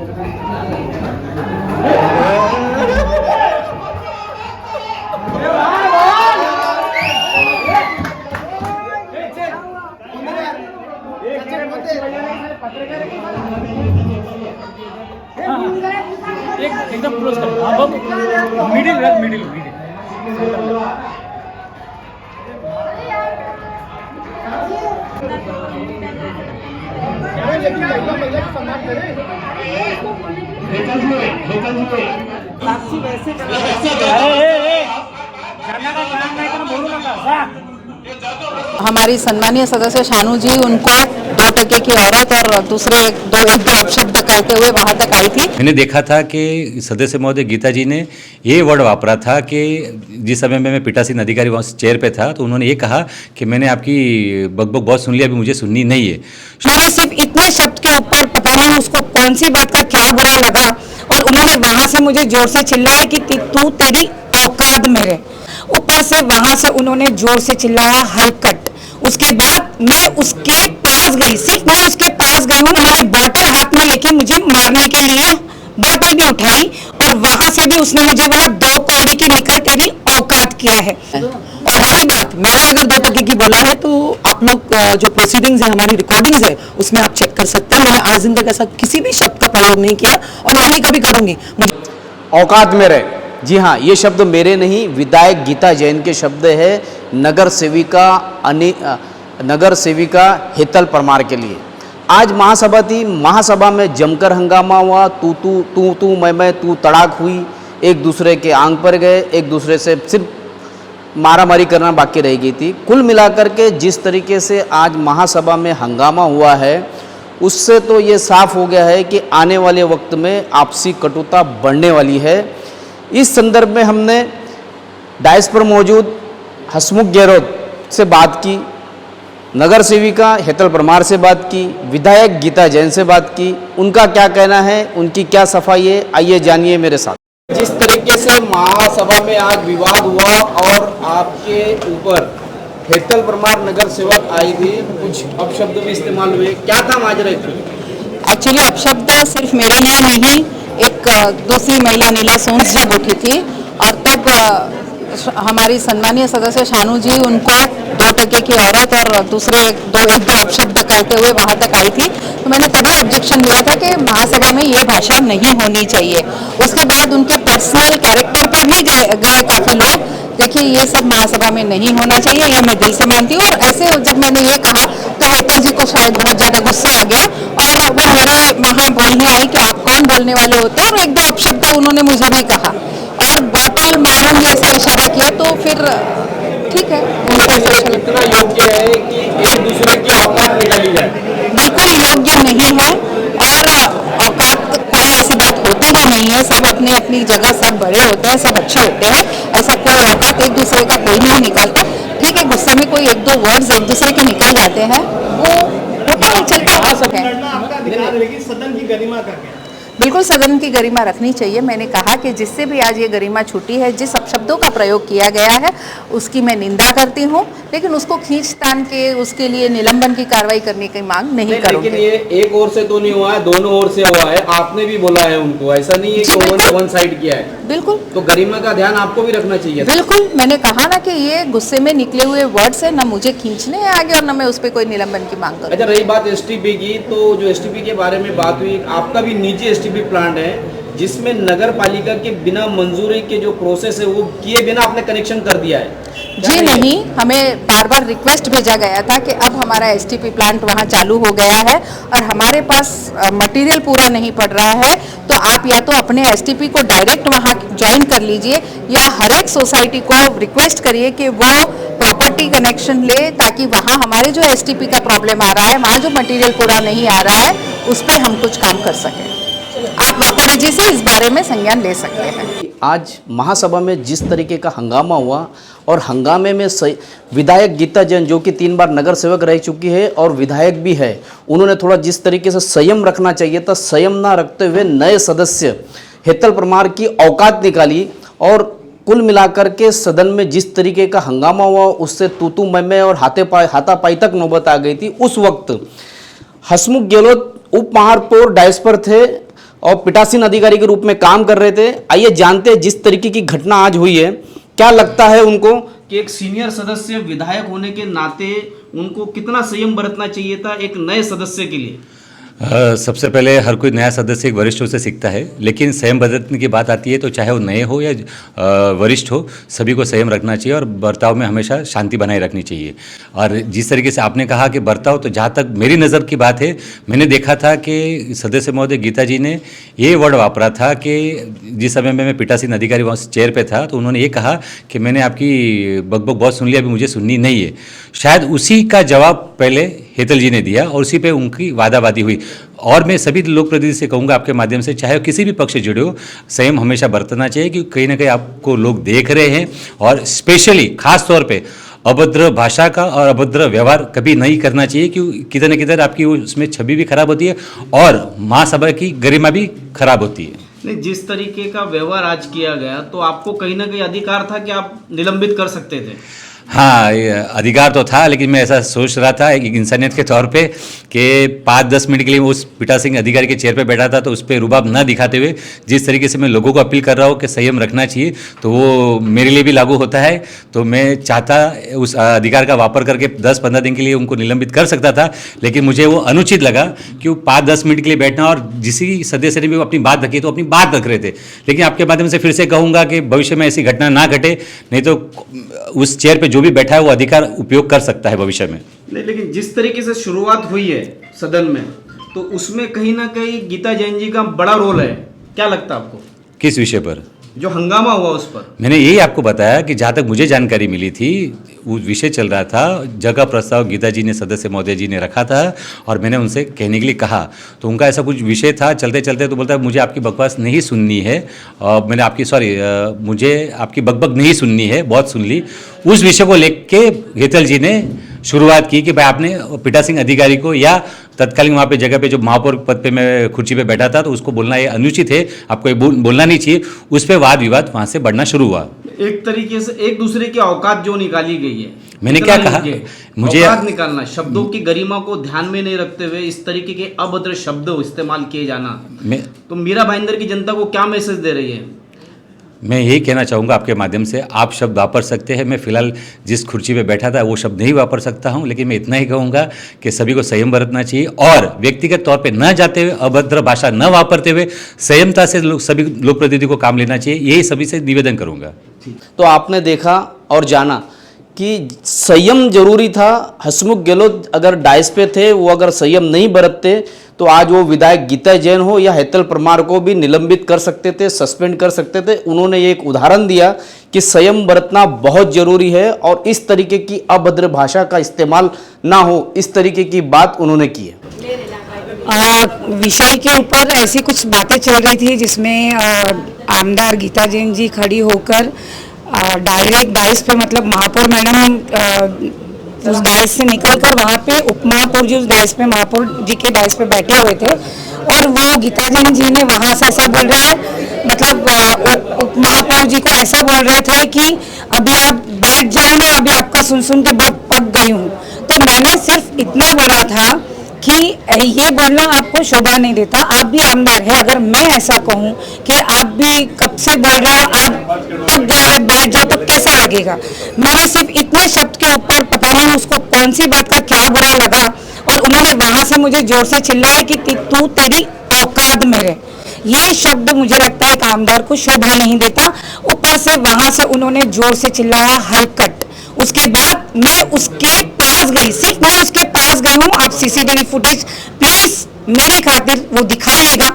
एकदम क्लोज कर, मिडिल हमारी सम्मानीय सदस्य शानू जी उनको 2 टके की औरत और दूसरे दो अपशब्द कहते हुए वहां तक आई थी। मैंने देखा था कि सदस्य महोदय गीता जी ने ये वर्ड वापरा था कि जिस समय में मैं पीठासीन अधिकारी वहाँ चेयर पे था तो उन्होंने ये कहा कि मैंने आपकी बकबक बहुत सुन लिया, अभी मुझे सुननी नहीं है। मैंने सिर्फ इतने शब्द के ऊपर पता नहीं उसको कौन सी बात का क्या बुरा लगा और उन्होंने वहां से मुझे जोर से चिल्लाया कि तू तेरी औकात मेरे ऊपर से, वहां से उन्होंने जोर से चिल्लाया हरकत। उसके बाद मैं उसके पास गई, सिर्फ मैं उसके पास गई हूँ, उन्होंने बॉटल हाथ में लेके मुझे मारने के लिए बॉटल भी उठाई और वहां से भी उसने मुझे बोला 2 कौड़ी की निकल तेरी औकात किया है। और रही बात मैंने अगर 2 टके की बोला है तो आप लोग जो प्रोसीडिंग्स है हमारी रिकॉर्डिंग्स है उसमें आप चेक कर सकते हैं। मैंने आज दिन तक ऐसा किसी भी शब्द का प्रयोग नहीं किया और ना ही कभी करूंगी। औकात मेरे, जी हाँ, ये शब्द मेरे नहीं, विधायक गीता जैन के शब्द है नगर सेविका हेतल परमार के लिए। आज महासभा थी, महासभा में जमकर हंगामा हुआ, तू मैं तू तड़ाक हुई, एक दूसरे के आंग पर गए, एक दूसरे से सिर्फ मारामारी करना बाकी रह गई थी। कुल मिलाकर के जिस तरीके से आज महासभा में हंगामा हुआ है उससे तो ये साफ हो गया है कि आने वाले वक्त में आपसी कटुता बढ़ने वाली है। इस संदर्भ में हमने डायस पर मौजूद हसमुख गहलोत से बात की, नगर सेविका हेतल परमार से बात की, विधायक गीता जैन से बात की। उनका क्या कहना है, उनकी क्या सफाई है, आइए जानिए मेरे साथ। जिस तरीके से महासभा में आज विवाद हुआ और आपके ऊपर हेतल परमार नगर सेवक आई थी, कुछ अपशब्द भी इस्तेमाल हुए, क्या था माजरा? एक्चुअली अपशब्द सिर्फ मेरे लिए नहीं, एक दूसरी महिला नीला सोन्स जब उठी थी और तब हमारी सम्मानीय सदस्य शानू जी उनको 2 टके की औरत और दूसरे दो अपशब्द कहते हुए वहां तक आई थी। तो मैंने तभी ऑब्जेक्शन दिया था कि महासभा में ये भाषा नहीं होनी चाहिए। उसके बाद उनके पर्सनल कैरेक्टर पर भी गए काफी लोग। देखिए ये सब महासभा में नहीं होना चाहिए, यह मैं दिल से मानती हूँ। और ऐसे जब मैंने ये कहा तो हेतल जी को शायद बहुत ज्यादा गुस्सा आ गया और वो मेरे वहां बोलने आई कि आप कौन बोलने वाले होते हैं, और 1-2 अपशब्द उन्होंने मुझे भी कहा और बॉटल मारूंगी ऐसा इशारा किया। तो फिर ठीक है, इतना योग्य है कि एक दूसरे की औकात निकाली जाए? बिल्कुल योग्य नहीं है और औकात कोई ऐसी बात होती ही नहीं है। सब अपनी अपनी जगह सब बड़े होते हैं, सब अच्छे होते हैं, ऐसा कोई औकात एक दूसरे का कोई नहीं निकालता। ठीक है, गुस्से में कोई 1-2 वर्ड्स एक दूसरे के निकल जाते हैं, वो होता है, चलता आ सके। सदन की गरिमा का क्या? बिल्कुल सदन की गरिमा रखनी चाहिए। मैंने कहा कि जिससे भी आज ये गरिमा छूटी है, जिस अपशब्दों का प्रयोग किया गया है उसकी मैं निंदा करती हूँ, लेकिन उसको खींचतान के उसके लिए निलंबन की कार्रवाई करने की मांग नहीं करूँगी। लेकिन ये एक ओर से तो नहीं हुआ है, दोनों ओर से हुआ है। आपने भी बोला है उनको, ऐसा नहीं है कि उन्होंने वन साइड किया है। बिल्कुल, तो गरिमा का ध्यान आपको भी रखना चाहिए। बिल्कुल, मैंने कहा ना कि ये गुस्से में निकले हुए वर्ड्स है, ना मुझे खींचने हैं आगे और ना मैं उस पर कोई निलंबन की मांग करूँ। अच्छा, रही बात एसटीपी की, तो जो एसटीपी के बारे में बात हुई, आपका भी निजी एसटीपी प्लांट है जिसमें नगर पालिका के बिना मंजूरी के जो प्रोसेस है वो किए बिना आपने कनेक्शन कर दिया है? जी नहीं, हमें बार बार रिक्वेस्ट भेजा गया था कि अब हमारा एसटीपी प्लांट वहाँ चालू हो गया है और हमारे पास मटेरियल पूरा नहीं पड़ रहा है, तो आप या तो अपने एसटीपी को डायरेक्ट वहाँ ज्वाइन कर लीजिए या हर एक सोसाइटी को रिक्वेस्ट करिए कि वो प्रॉपर्टी कनेक्शन ले, ताकि वहाँ हमारे जो एसटीपी का प्रॉब्लम आ रहा है, वहाँ जो मटेरियल पूरा नहीं आ रहा है, उस पर हम कुछ काम कर सकें। आप वाकई जी से इस बारे में संज्ञान ले सकते हैं। आज महासभा में जिस तरीके का हंगामा हुआ और हंगामे में विधायक गीता जैन जो कि 3 बार नगर सेवक रह चुकी है और विधायक भी है, उन्होंने थोड़ा जिस तरीके से संयम रखना चाहिए था, संयम ना रखते हुए नए सदस्य हेतल परमार की औकात निकाली और कुल मिलाकर के सदन में जिस तरीके का हंगामा हुआ उससे तू मैं और हाथापाई तक नौबत आ गई थी। उस वक्त हसमुख गहलोत उप महापौर डायस पर थे, और पीठासीन अधिकारी के रूप में काम कर रहे थे। आइए जानते हैं जिस तरीके की घटना आज हुई है, क्या लगता है उनको कि एक सीनियर सदस्य विधायक होने के नाते उनको कितना संयम बरतना चाहिए था एक नए सदस्य के लिए। सबसे पहले हर कोई नया सदस्य एक वरिष्ठों से सीखता है, लेकिन संयम बरतने की बात आती है तो चाहे वो नए हो या वरिष्ठ हो, सभी को संयम रखना चाहिए और बर्ताव में हमेशा शांति बनाए रखनी चाहिए। और जिस तरीके से आपने कहा कि बर्ताव, तो जहाँ तक मेरी नज़र की बात है, मैंने देखा था कि सदस्य महोदय गीता जी ने ये वर्ड वापरा था कि जिस समय में मैं पीठासीन अधिकारी वहाँ चेयर पे था, तो उन्होंने ये कहा कि मैंने आपकी बकबक बहुत सुन लिया, अभी मुझे सुननी नहीं है। शायद उसी का जवाब पहले हेतल जी ने दिया और उसी पे उनकी वादावादी हुई। और मैं सभी लोक प्रतिनिधि से कहूँगा आपके माध्यम से, चाहे किसी भी पक्ष से जुड़े हो, संयम हमेशा बरतना चाहिए, क्योंकि कहीं ना कहीं आपको लोग देख रहे हैं। और स्पेशली खास तौर पे अभद्र भाषा का और अभद्र व्यवहार कभी नहीं करना चाहिए, क्योंकि किधर न किधर आपकी उसमें छवि भी खराब होती है और महासभा की गरिमा भी खराब होती है। नहीं, जिस तरीके का व्यवहार आज किया गया तो आपको कहीं ना कहीं अधिकार था कि आप निलंबित कर सकते थे। हाँ, अधिकार तो था, लेकिन मैं ऐसा सोच रहा था एक इंसानियत के तौर पे कि 5-10 मिनट के लिए उस पीठासीन अधिकारी के चेयर पे बैठा था, तो उस पर रुबाब न दिखाते हुए जिस तरीके से मैं लोगों को अपील कर रहा हूँ कि संयम रखना चाहिए, तो वो मेरे लिए भी लागू होता है। तो मैं चाहता उस अधिकार का वापर करके 10-15 दिन के लिए उनको निलंबित कर सकता था, लेकिन मुझे वो अनुचित लगा कि वो 5-10 मिनट के लिए बैठना, और जिसी सदस्य ने भी अपनी बात रखी तो अपनी बात रख रहे थे। लेकिन आपके माध्यम से फिर से कहूँगा कि भविष्य में ऐसी घटना ना घटे, नहीं तो उस चेयर पे जो भी बैठा है वो अधिकार उपयोग कर सकता है भविष्य में। नहीं, लेकिन जिस तरीके से शुरुआत हुई है सदन में, तो उसमें कहीं ना कहीं गीता जैन जी का बड़ा रोल है। क्या लगता है आपको? किस विषय पर? जो हंगामा हुआ उस पर। मैंने यही आपको बताया कि जहाँ तक मुझे जानकारी मिली थी, वो विषय चल रहा था, जगह प्रस्ताव गीता जी ने, सदस्य महोदय जी ने रखा था और मैंने उनसे कहने के लिए कहा, तो उनका ऐसा कुछ विषय था। चलते चलते तो बोलता है मुझे आपकी बकवास नहीं सुननी है, और मैंने आपकी मुझे आपकी बकबक नहीं सुननी है, बहुत सुन ली। उस विषय को लेके हेतल जी ने शुरुआत की कि भाई आपने पीठासीन अधिकारी को, या तत्कालीन वहाँ पे जगह पे जो महापौर पद पे मैं कुर्सी पे बैठा था, तो उसको बोलना ये अनुचित है, आपको ये बोलना नहीं चाहिए। उस पर वाद विवाद वहाँ से बढ़ना शुरू हुआ। एक तरीके से एक दूसरे की औकात जो निकाली गई है। मैंने क्या कहा, मुझे औकात निकालना, शब्दों की गरिमा को ध्यान में नहीं रखते हुए इस तरीके के अभद्र शब्द इस्तेमाल किए जाना, तो मीरा भाईंदर की जनता को क्या मैसेज दे रही है? मैं यही कहना चाहूँगा आपके माध्यम से, आप शब्द वापर सकते हैं। मैं फिलहाल जिस कुर्सी पे बैठा था वो शब्द नहीं वापर सकता हूँ, लेकिन मैं इतना ही कहूँगा कि सभी को संयम बरतना चाहिए और व्यक्तिगत तौर पे न जाते हुए, अभद्र भाषा न वापरते हुए संयमता से सभी लोक प्रतिनिधि को काम लेना चाहिए। यही सभी से निवेदन करूँगा। तो आपने देखा और जाना कि संयम जरूरी था। हसमुख गहलोत अगर डायस पे थे, वो अगर संयम नहीं बरतते तो आज वो विधायक गीता जैन हो या हेतल परमार को भी निलंबित कर सकते थे, सस्पेंड कर सकते थे। उन्होंने ये एक उदाहरण दिया कि संयम बरतना बहुत जरूरी है और इस तरीके की अभद्र भाषा का इस्तेमाल ना हो, इस तरीके की बात उन्होंने की है। विषय के ऊपर ऐसी कुछ बातें चल रही थी जिसमें आमदार गीता जैन जी खड़ी होकर डायरेक्ट डाइस पे, मतलब महापौर मैडम उस डाइस से निकलकर वहाँ पे उपमहापौर जी उस डाइस पे, महापौर जी के डाइस पे बैठे हुए थे, और वो गीता जैन जी ने वहाँ से ऐसा बोल रहे हैं, मतलब उपमहापौर जी को ऐसा बोल रहे थे कि अभी आप बैठ जाए ना, अभी आपका सुन के बहुत पक गई हूँ। तो मैंने सिर्फ इतना बोला था कि ये बोलना आपको शोभा नहीं देता, आप भी आमदार है। अगर मैं ऐसा कहूँ कि आप भी कब से बोल रहे हो, आप पक गए, बैठ जाओ, तो कैसा लगेगा? मैंने सिर्फ इतने शब्द के ऊपर, पता नहीं उसको कौन सी बात का क्या बुरा लगा, और उन्होंने वहां से मुझे जोर से चिल्लाया कि तू तेरी औकात में रहे। ये शब्द मुझे लगता है एक आमदार को शोभा नहीं देता। ऊपर से वहां से उन्होंने जोर से चिल्लाया हरकट। उसके बाद मैं उसके पास गई, सिर्फ मैं उसके पास गई हूँ। आप सीसीटीवी फुटेज प्लीज मेरी खातिर वो दिखाइएगा।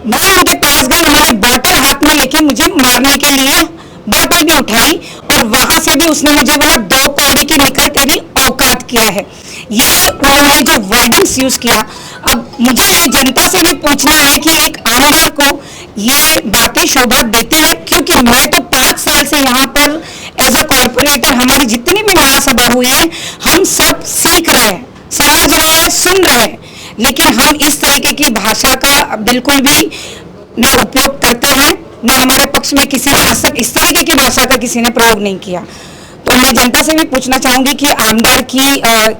मैं उनके पास गई, उन्होंने बॉटल हाथ में लेके मुझे मारने के लिए बॉटल भी उठाई, और वहां से भी उसने मुझे बोला 2 कौड़ी के निकल, तेरी औकात क्या है। ये उन्होंने जो वर्डिंग्स यूज किया, अब मुझे जनता से भी पूछना है कि एक आमदार को ये बातें शोभा देती है, क्योंकि मैं तो 5 साल से यहाँ पर एज अ कॉर्पोरेटर, हमारी जितनी भी महासभा हुई है, हम सब सीख रहे हैं, समझ रहे हैं, सुन रहे हैं, लेकिन हम इस तरीके की भाषा का बिल्कुल भी न उपयोग करते हैं, न हमारे पक्ष में किसी ने आज तक इस तरीके की भाषा का किसी ने प्रयोग नहीं किया। तो मैं जनता से भी पूछना चाहूंगी कि आमदार की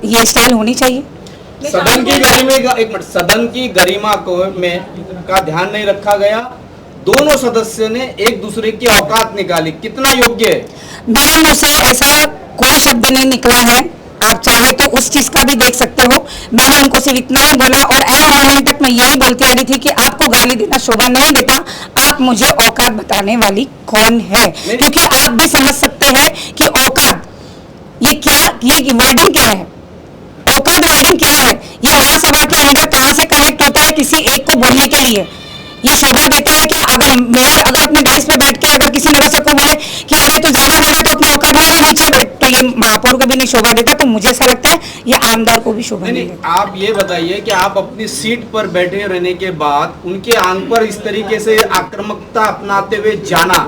ये स्टाइल होनी चाहिए। सदन की गरिमा का, एक मिनट, सदन की गरिमा को में का ध्यान नहीं रखा गया। दोनों सदस्य ने एक दूसरे की औकात निकाली, कितना योग्य है? मेरे मुंह से ऐसा कोई शब्द नहीं निकला है, आप चाहे तो उस चीज का भी देख सकते हो। मैंने उनको सिर्फ इतना ही बोला और एन मोमेंट तक मैं यही बोलती आ रही थी कि आपको गाली देना शोभा नहीं देता, आप मुझे औकात बताने वाली कौन है, क्योंकि आप भी समझ सकते हैं कि औकात ये क्या, ये वर्डिंग क्या है, औकात वर्डिंग क्या है। ये महासभा के अंदर कहां से कनेक्ट होता है किसी एक को बोलने के लिए? ये शोभा देता है कि अगर मेयर अगर अपने डाइस पे बैठ के अगर किसी नगरसेवक को बोले कि अरे तू ज्यादा बोल रहा तो अपनी औकात में नीचे बैठ, तो ये महापौर को भी नहीं शोभा देता। तो मुझे ऐसा लगता है ये आमदार को भी शोभा नहीं देता। आप ये बताइए कि आप अपनी सीट पर बैठे रहने के बाद उनके आंग पर इस तरीके से आक्रामकता अपनाते हुए जाना,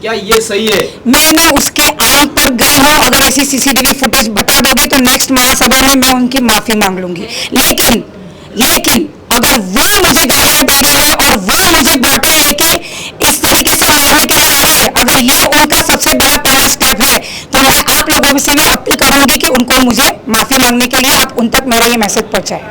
क्या ये सही है? मैं उसके आंग पर गई हूँ, अगर ऐसी सीसीटीवी फुटेज बता दोगे तो नेक्स्ट महासभा में मैं उनकी माफी मांग लूंगी। लेकिन अगर वो मुझे गालियां दे रहे हैं और वो मुझे बॉटल लेके इस तरीके से मारने के लिए आ रहे हैं, अगर ये उनका सबसे बड़ा पहला स्टेप है तो मैं आप लोगों से भी अपील करूंगी कि उनको मुझे माफी मांगने के लिए आप उन तक मेरा ये मैसेज पहुंचाएं।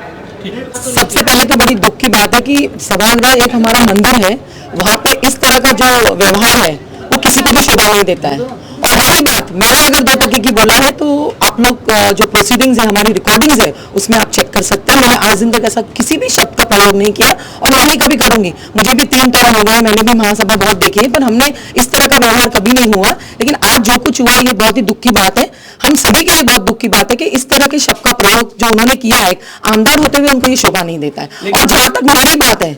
सबसे पहले तो बड़ी दुख की बात है कि सभागृह एक हमारा मंदिर है, वहाँ पे इस तरह का जो व्यवहार है वो किसी को भी शोभा नहीं देता है। और रही बात, मैंने अगर 2 टके की बोला है तो आप लोग जो प्रोसीडिंग्स है, हमारी रिकॉर्डिंग्स है, उसमें आप चेक कर सकते हैं। मैंने आज दिन तक ऐसा किसी भी शब्द का प्रयोग नहीं किया और ना ही कभी करूंगी। मुझे भी 3 टर्म हो गए, मैंने भी महासभा बहुत देखी है, पर हमने इस तरह का व्यवहार कभी नहीं हुआ। लेकिन आज जो कुछ हुआ ये बहुत ही दुख की बात है, हम सभी के लिए बहुत दुख की बात है कि इस तरह के शब्द का प्रयोग जो उन्होंने किया है, आमदार होते हुए उनको ये शोभा नहीं देता है। और जहां तक मेरी बात है,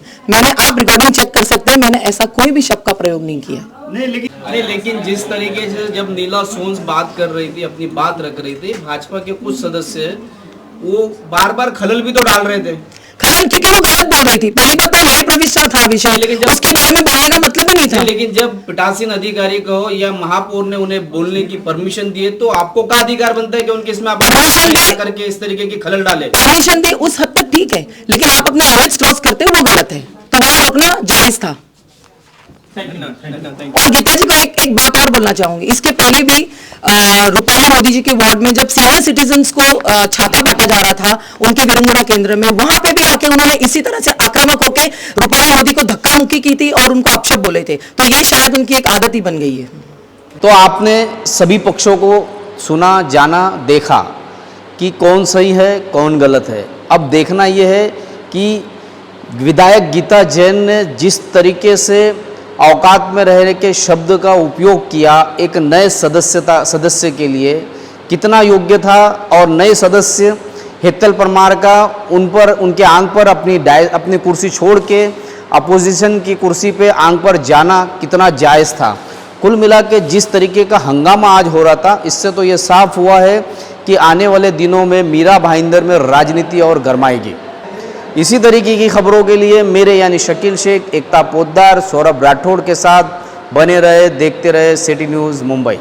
आप रिकॉर्डिंग चेक कर सकते हैं, मैंने ऐसा कोई भी शब्द का प्रयोग नहीं किया। लेकिन जिस तरीके से जब नीला सोन्स बात कर रही थी, अपनी बात रख रही थी, भाजपा के कुछ सदस्य वो बार बार खलल भी तो डाल रहे थे। खलल क्योंकि वो गलत बोल रही थी। पहली बात तो न्याय प्रविष्टा था विषय, लेकिन उसके बारे में बोलने का मतलब ही नहीं था। लेकिन जब पीठासीन अधिकारी को या महापौर ने उन्हें बोलने की परमिशन दी है, तो आपको क्या अधिकार बनता है कि उनके इसमें आप करके इस तरीके की खलल डाले? परमिशन दे उस हद तक ठीक है, लेकिन आप अपने लिमिट्स क्रॉस करते हो वो गलत है, तो वहां रोकना जायज था। और गीता जी को एक बात और बोलना चाहूंगी, इसके पहले भी रुपाला मोदी जी के वार्ड में जब सीनियर सिटीजन्स को छाता बांटा जा रहा था उनके विडंबना केंद्र में, वहां पे भी आके उन्होंने इसी तरह से आक्रामक होकर रुपाला मोदी को धक्का मुक्की की थी और उनको अपशब्द बोले थे। तो ये शायद उनकी एक आदत ही बन गई है। तो आपने सभी पक्षों को सुना, जाना, देखा कि कौन सही है कौन गलत है। अब देखना यह है कि विधायक गीता जैन ने जिस तरीके से औकात में रहने के शब्द का उपयोग किया एक नए सदस्य के लिए, कितना योग्य था। और नए सदस्य हेतल परमार का उनके आंग पर अपनी कुर्सी छोड़ के अपोजिशन की कुर्सी पे आंग पर जाना कितना जायज़ था। कुल मिला के जिस तरीके का हंगामा आज हो रहा था, इससे तो ये साफ हुआ है कि आने वाले दिनों में मीरा भाईंदर में राजनीति और गरमाएगी। इसी तरीके की खबरों के लिए मेरे यानी शकील शेख, एकता पोद्दार, सौरभ राठौड़ के साथ बने रहे, देखते रहे सिटी न्यूज़ मुंबई।